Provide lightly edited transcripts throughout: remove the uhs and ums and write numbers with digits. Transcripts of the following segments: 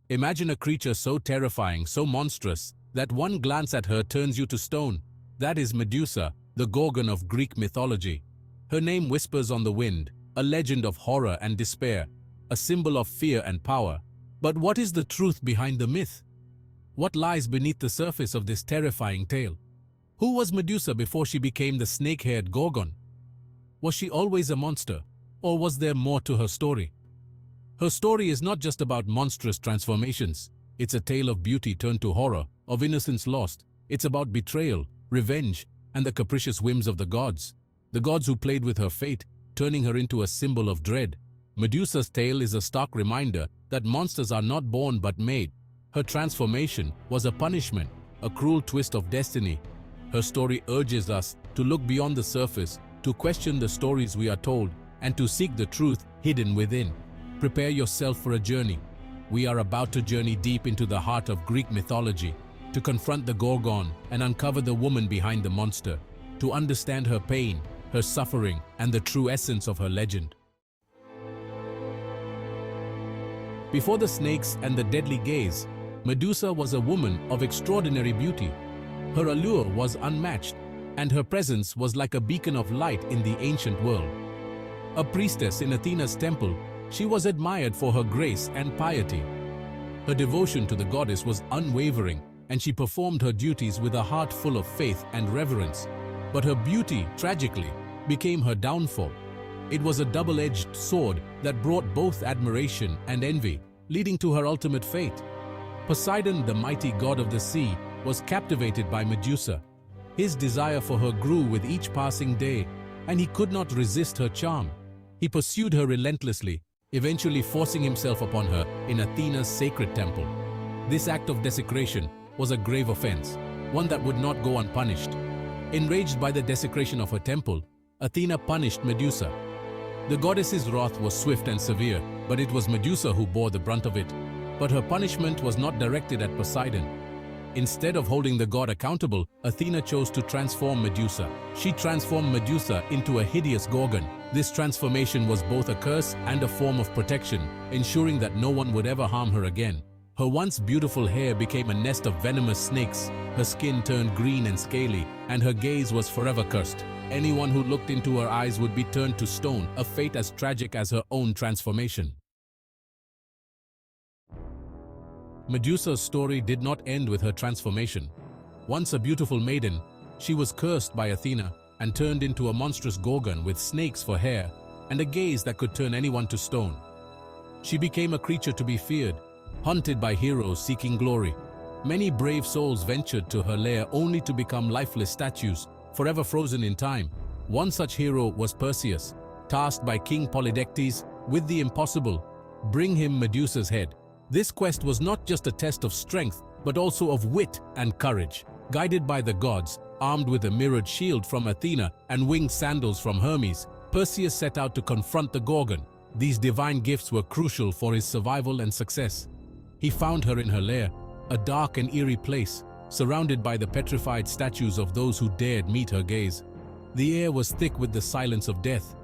Imagine a creature so terrifying, so monstrous, that one glance at her turns you to stone. That is Medusa, the Gorgon of Greek mythology. Her name whispers on the wind, a legend of horror and despair, a symbol of fear and power. But what is the truth behind the myth? What lies beneath the surface of this terrifying tale? Who was Medusa before she became the snake-haired Gorgon? Was she always a monster, or was there more to her story? Her story is not just about monstrous transformations. It's a tale of beauty turned to horror, of innocence lost. It's about betrayal, revenge, and the capricious whims of the gods who played with her fate, turning her into a symbol of dread. Medusa's tale is a stark reminder that monsters are not born but made. Her transformation was a punishment, a cruel twist of destiny. Her story urges us to look beyond the surface, to question the stories we are told, and to seek the truth hidden within. Prepare yourself for a journey. We are about to journey deep into the heart of Greek mythology, to confront the Gorgon and uncover the woman behind the monster, to understand her pain, her suffering, and the true essence of her legend. Before the snakes and the deadly gaze, Medusa was a woman of extraordinary beauty. Her allure was unmatched, and her presence was like a beacon of light in the ancient world. A priestess in Athena's temple, she was admired for her grace and piety. Her devotion to the goddess was unwavering, and she performed her duties with a heart full of faith and reverence. But her beauty, tragically, became her downfall. It was a double-edged sword that brought both admiration and envy, leading to her ultimate fate. Poseidon, the mighty god of the sea, was captivated by Medusa. His desire for her grew with each passing day, and he could not resist her charm. He pursued her relentlessly, eventually forcing himself upon her in Athena's sacred temple. This act of desecration was a grave offense, one that would not go unpunished. Enraged by the desecration of her temple, Athena punished Medusa. The goddess's wrath was swift and severe, but it was Medusa who bore the brunt of it. But her punishment was not directed at Poseidon. Instead of holding the god accountable, Athena chose to transform Medusa. She transformed Medusa into a hideous Gorgon. This transformation was both a curse and a form of protection, ensuring that no one would ever harm her again. Her once beautiful hair became a nest of venomous snakes, her skin turned green and scaly, and her gaze was forever cursed. Anyone who looked into her eyes would be turned to stone, a fate as tragic as her own transformation. Medusa's story did not end with her transformation. Once a beautiful maiden, she was cursed by Athena and turned into a monstrous Gorgon with snakes for hair and a gaze that could turn anyone to stone. She became a creature to be feared, hunted by heroes seeking glory. Many brave souls ventured to her lair only to become lifeless statues, forever frozen in time. One such hero was Perseus, tasked by King Polydectes with the impossible: bring him Medusa's head. This quest was not just a test of strength, but also of wit and courage. Guided by the gods, armed with a mirrored shield from Athena and winged sandals from Hermes, Perseus set out to confront the Gorgon. These divine gifts were crucial for his survival and success. He found her in her lair, a dark and eerie place, surrounded by the petrified statues of those who dared meet her gaze. The air was thick with the silence of death.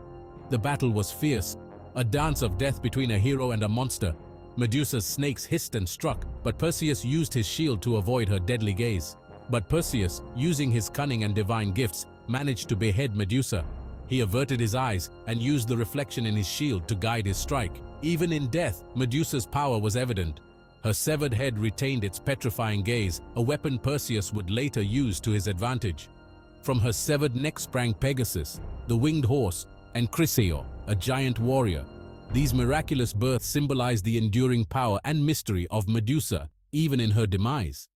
The battle was fierce, a dance of death between a hero and a monster. Medusa's snakes hissed and struck, but Perseus used his shield to avoid her deadly gaze. But Perseus, using his cunning and divine gifts, managed to behead Medusa. He averted his eyes and used the reflection in his shield to guide his strike. Even in death, Medusa's power was evident. Her severed head retained its petrifying gaze, a weapon Perseus would later use to his advantage. From her severed neck sprang Pegasus, the winged horse, and Chrysaor, a giant warrior. These miraculous births symbolize the enduring power and mystery of Medusa, even in her demise.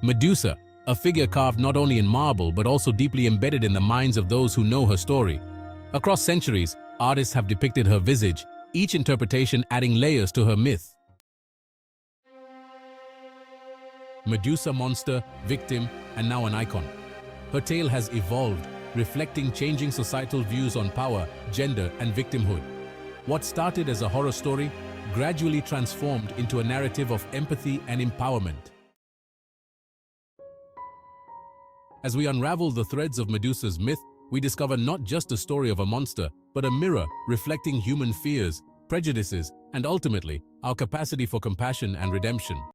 Medusa, a figure carved not only in marble but also deeply embedded in the minds of those who know her story. Across centuries, artists have depicted her visage, each interpretation adding layers to her myth. Medusa, monster, victim, and now an icon. Her tale has evolved, reflecting changing societal views on power, gender, and victimhood. What started as a horror story gradually transformed into a narrative of empathy and empowerment. As we unravel the threads of Medusa's myth, we discover not just a story of a monster, but a mirror reflecting human fears, prejudices, and ultimately, our capacity for compassion and redemption.